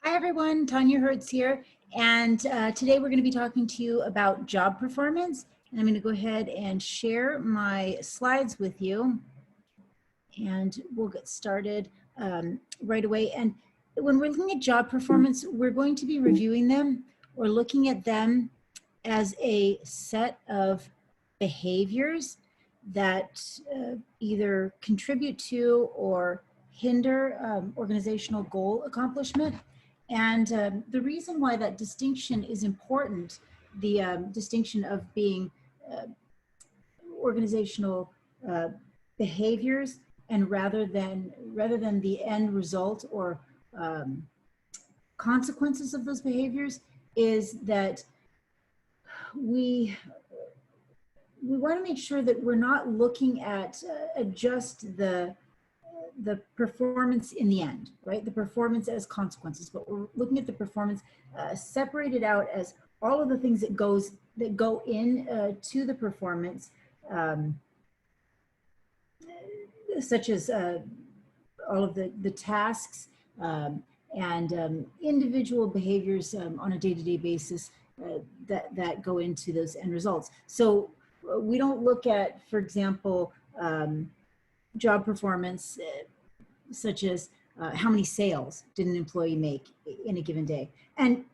Hi everyone, Tanya Hertz here, and today we're going to be talking to you about job performance. And I'm going to go ahead and share my slides with you, and we'll get started right away. And when we're looking at job performance, we're going to be reviewing them or looking at them as a set of behaviors that either contribute to or hinder organizational goal accomplishment. And the reason why that distinction is important, the distinction of being organizational behaviors and rather than the end result or consequences of those behaviors, is that we want to make sure that we're not looking at just the performance in the end, right? The performance as consequences, but we're looking at the performance separated out as all of the things that go in to the performance, such as all of the tasks and individual behaviors on a day-to-day basis that go into those end results. So we don't look at, for example, job performance such as how many sales did an employee make in a given day. And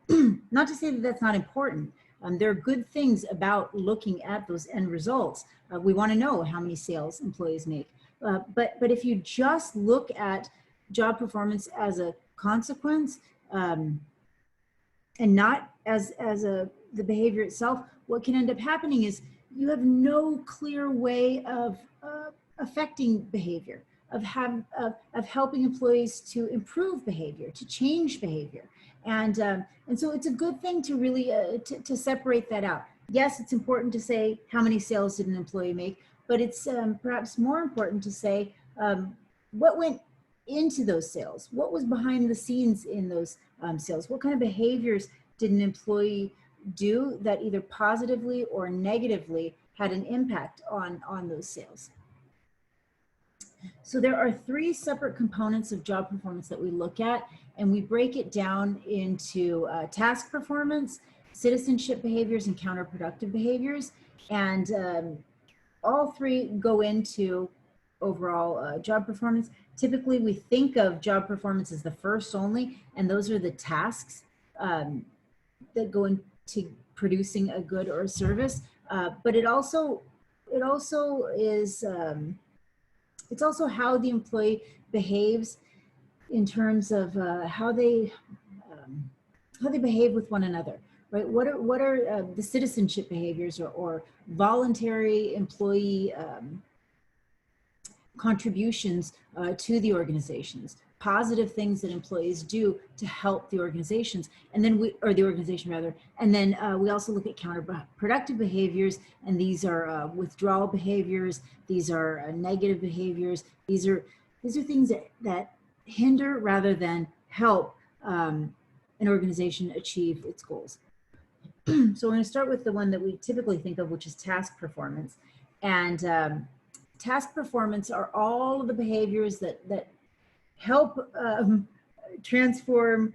not to say that that's not important. There are good things about looking at those end results. We want to know how many sales employees make. But if you just look at job performance as a consequence and not as the behavior itself, what can end up happening is you have no clear way of affecting behavior, of helping employees to improve behavior, to change behavior. And so it's a good thing to really to separate that out. Yes, it's important to say how many sales did an employee make, but it's perhaps more important to say what went into those sales, what was behind the scenes in those sales, what kind of behaviors did an employee do that either positively or negatively had an impact on those sales. So there are three separate components of job performance that we look at, and we break it down into task performance, citizenship behaviors, and counterproductive behaviors. And all three go into overall job performance. Typically, we think of job performance as the first only, and those are the tasks that go into producing a good or a service. But it also is it's also how the employee behaves in terms of how they behave with one another, right? What are the citizenship behaviors or voluntary employee contributions to the organizations, positive things that employees do to help the organizations, and then the organization rather. And then we also look at counterproductive behaviors, and these are withdrawal behaviors. These are negative behaviors. These are things that hinder rather than help an organization achieve its goals. So we're going to start with the one that we typically think of, which is task performance. And task performance are all of the behaviors that help transform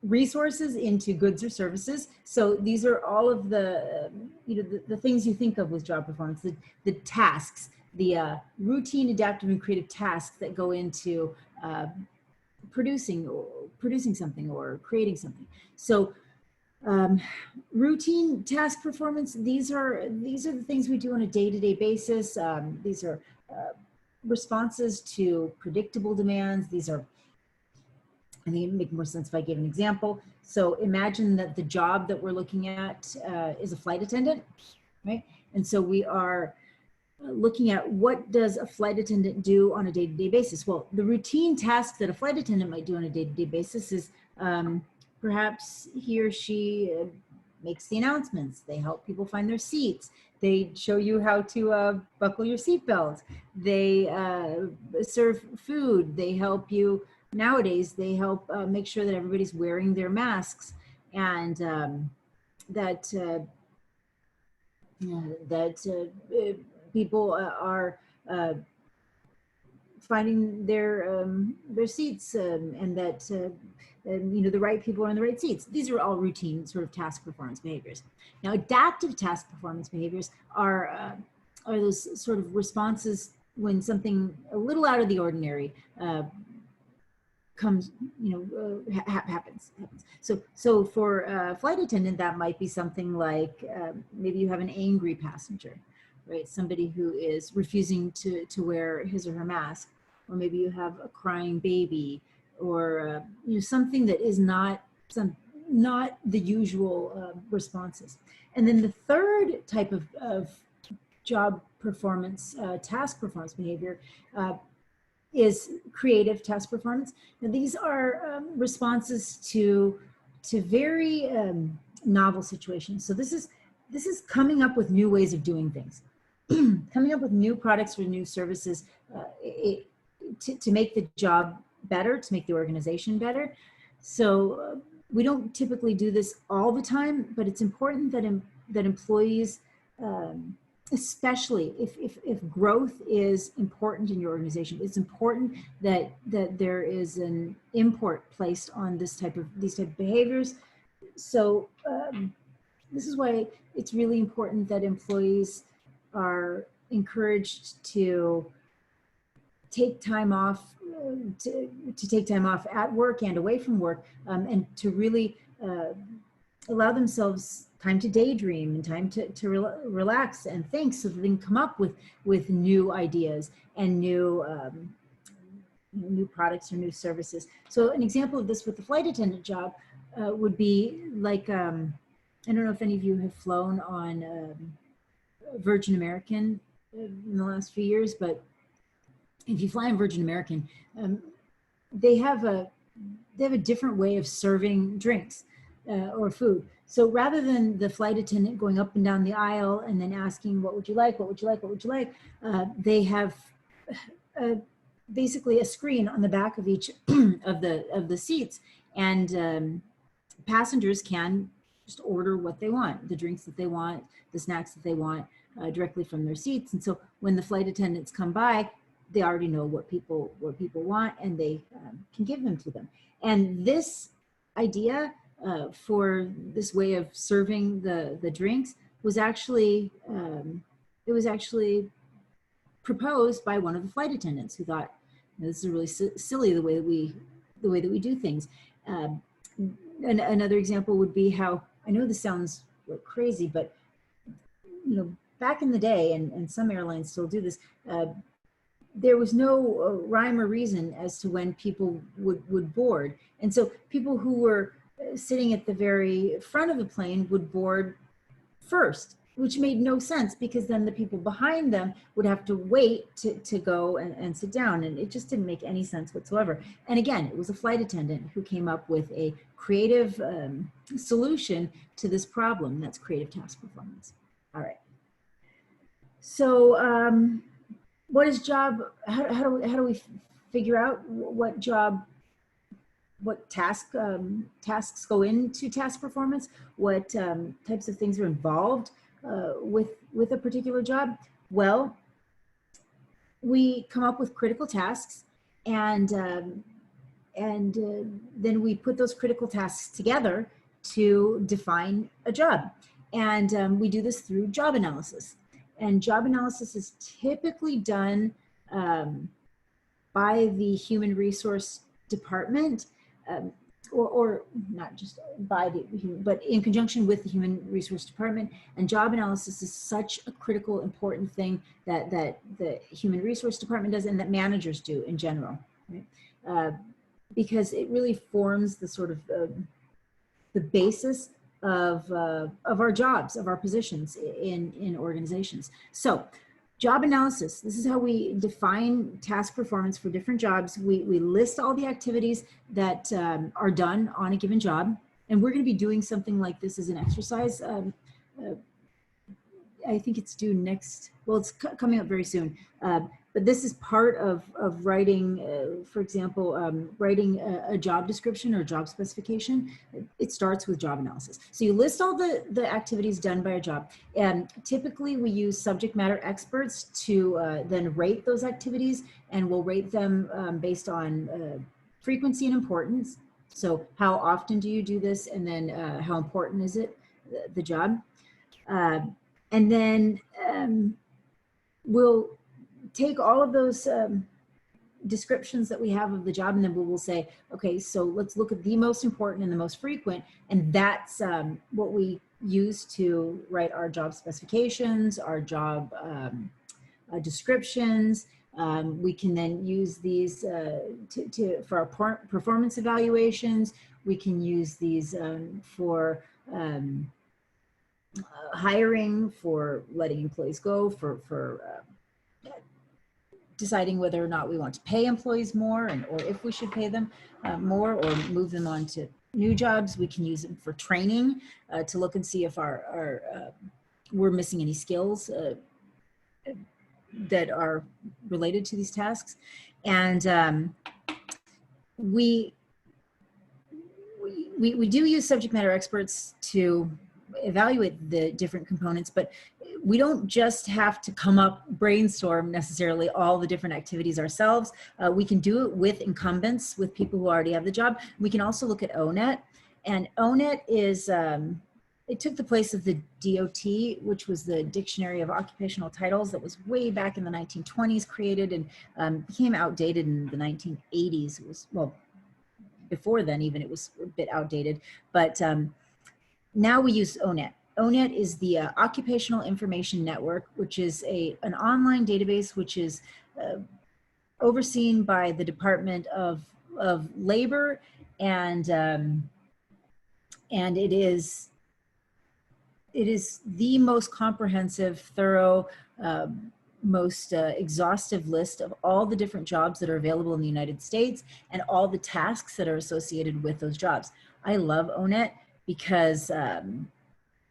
resources into goods or services. So these are all of the the things you think of with job performance, the tasks, the routine, adaptive, and creative tasks that go into producing something or creating something. So routine task performance, these are the things we do on a day-to-day basis. These are responses to predictable demands. These are, I think it'd make more sense if I gave an example. So imagine that the job that we're looking at is a flight attendant, right? And so we are looking at what does a flight attendant do on a day-to-day basis. Well, the routine tasks that a flight attendant might do on a day-to-day basis is perhaps he or she makes the announcements. They help people find their seats. They show you how to buckle your seatbelt. They serve food. They help you. Nowadays, they help make sure that everybody's wearing their masks, and that people are finding their seats, and that the right people are in the right seats. These are all routine sort of task performance behaviors. Now, adaptive task performance behaviors are those sort of responses when something a little out of the ordinary happens. So for a flight attendant, that might be something like maybe you have an angry passenger, right? Somebody who is refusing to wear his or her mask, or maybe you have a crying baby, or something that is not the usual responses. And then the third type of job performance, task performance behavior is creative task performance. Now, these are responses to very novel situations. So this is coming up with new ways of doing things, coming up with new products or new services to make the job better, to make the organization better. So we don't typically do this all the time, but it's important that employees, especially if growth is important in your organization, it's important that there is an import placed on these type of behaviors. So this is why it's really important that employees are encouraged to take time off, to take time off at work and away from work, and to really allow themselves time to daydream and time to relax and think, so that they can come up with new ideas and new products or new services. So an example of this with the flight attendant job would be like, I don't know if any of you have flown on Virgin American in the last few years, but if you fly on Virgin American, they have a different way of serving drinks or food. So rather than the flight attendant going up and down the aisle and then asking, what would you like, what would you like, what would you like, they have basically a screen on the back of each of the seats, and passengers can just order what they want, the drinks that they want, the snacks that they want, directly from their seats. And so when the flight attendants come by, they already know what people want, and they can give them to them. And this idea for this way of serving the drinks was actually proposed by one of the flight attendants, who thought, this is really silly the way that we do things. Another example would be how, I know this sounds like crazy, but back in the day, and some airlines still do this, there was no rhyme or reason as to when people would board. And so people who were sitting at the very front of the plane would board first, which made no sense, because then the people behind them would have to wait to go and sit down. And it just didn't make any sense whatsoever. And again, it was a flight attendant who came up with a creative solution to this problem. That's creative task performance. All right. So what is job, how do we figure out what tasks go into task performance? What types of things are involved with a particular job? Well, we come up with critical tasks, and then we put those critical tasks together to define a job. And we do this through job analysis. And job analysis is typically done by the human resource department, or not just by but in conjunction with the human resource department. And job analysis is such a critical, important thing that the human resource department does, and that managers do in general, right? Because it really forms the sort of the basis of our jobs, of our positions in organizations. So job analysis, this is how we define task performance for different jobs. We list all the activities that are done on a given job. And we're going to be doing something like this as an exercise. I think it's due next, well, it's coming up very soon. but this is part of writing, for example, writing a job description or job specification. It starts with job analysis. So you list all the activities done by a job. And typically we use subject matter experts to then rate those activities, and we'll rate them based on frequency and importance. So how often do you do this? And then how important is it, the job? And then we'll take all of those descriptions that we have of the job, and then we'll say, okay, so let's look at the most important and the most frequent, and that's what we use to write our job specifications, our job descriptions. We can then use these for our performance evaluations. We can use these for hiring, for letting employees go, for deciding whether or not we want to pay employees more, or if we should pay them more or move them on to new jobs. We can use them for training to look and see if we're missing any skills that are related to these tasks. And we do use subject matter experts to evaluate the different components, but we don't just have to brainstorm necessarily all the different activities ourselves. We can do it with incumbents, with people who already have the job. We can also look at ONET, and ONET is, it took the place of the DOT, which was the Dictionary of Occupational Titles that was way back in the 1920s created, and became outdated in the 1980s. It was, well, before then even, it was a bit outdated, but now we use ONET. ONET is the Occupational Information Network, which is an online database which is overseen by the Department of Labor, and it is the most comprehensive, thorough, most exhaustive list of all the different jobs that are available in the United States and all the tasks that are associated with those jobs. I love ONET because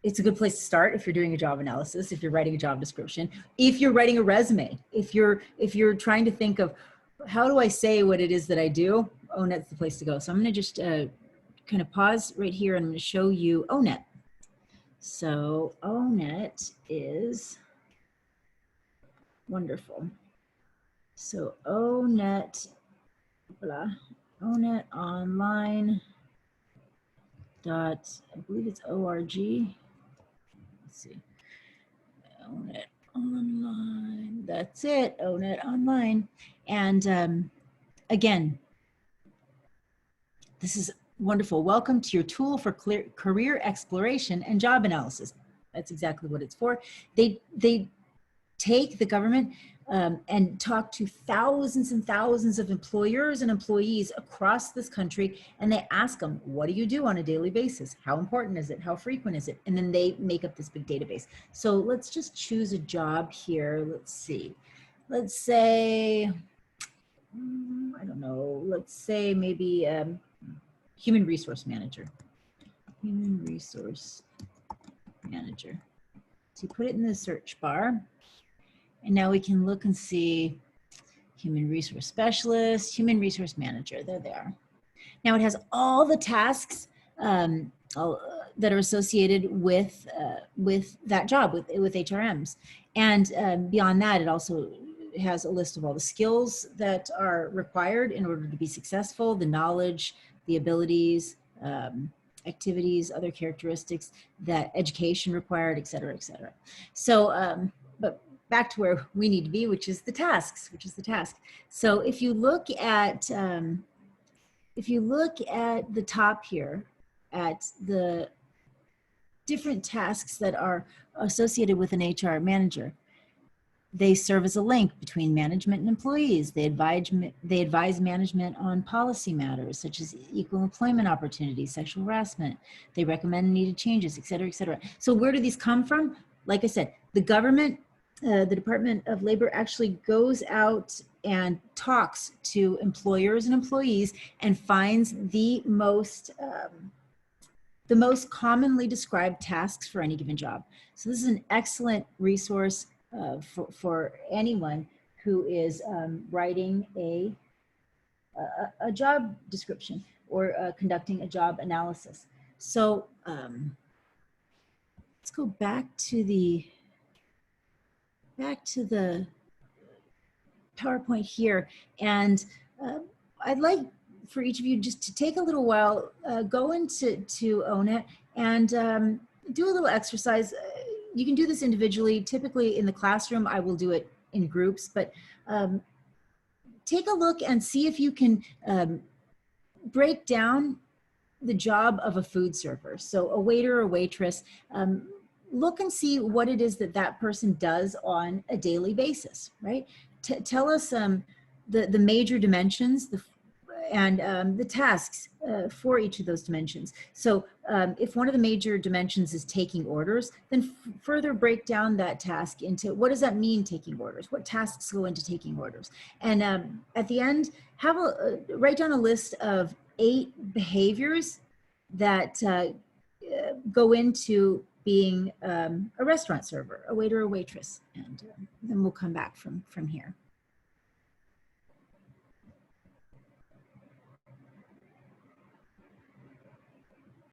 it's a good place to start if you're doing a job analysis, if you're writing a job description, if you're writing a resume, if you're trying to think of how do I say what it is that I do, ONET's the place to go. So I'm going to just kind of pause right here, and I'm going to show you ONET. So ONET is wonderful. So ONET, ONET online dot, I believe it's org. Let's see, ONET online, that's it, ONET online. And again, this is wonderful. Welcome to your tool for career exploration and job analysis. That's exactly what it's for. They take the government and talk to thousands and thousands of employers and employees across this country, and they ask them, what do you do on a daily basis? How important is it? How frequent is it? And then they make up this big database. So let's just choose a job here. Let's see. Let's say, I don't know, let's say maybe human resource manager. Human resource manager. So you put it in the search bar. And now we can look and see human resource specialist, human resource manager, there they are. Now it has all the tasks that are associated with that job, with HRMs. And beyond that, it also has a list of all the skills that are required in order to be successful, the knowledge, the abilities, activities, other characteristics that education required, et cetera, et cetera. So, but back to where we need to be, which is the tasks, So if you look at the top here, at the different tasks that are associated with an HR manager, they serve as a link between management and employees. They advise management on policy matters such as equal employment opportunities, sexual harassment. They recommend needed changes, et cetera, et cetera. So where do these come from? Like I said, the government, the Department of Labor actually goes out and talks to employers and employees and finds the most commonly described tasks for any given job. So this is an excellent resource for anyone who is writing a job description or conducting a job analysis. So let's go back to the PowerPoint here, and I'd like for each of you just to take a little while, go into Own It, and do a little exercise. You can do this individually. Typically in the classroom, I will do it in groups, but take a look and see if you can break down the job of a food server. So a waiter or waitress, look and see what it is that that person does on a daily basis, right? Tell us the major dimensions and the tasks for each of those dimensions. So if one of the major dimensions is taking orders, then further break down that task into what does that mean, taking orders? What tasks go into taking orders? And at the end, have write down a list of 8 behaviors that go into being a restaurant server, a waiter or waitress, and then we'll come back from here.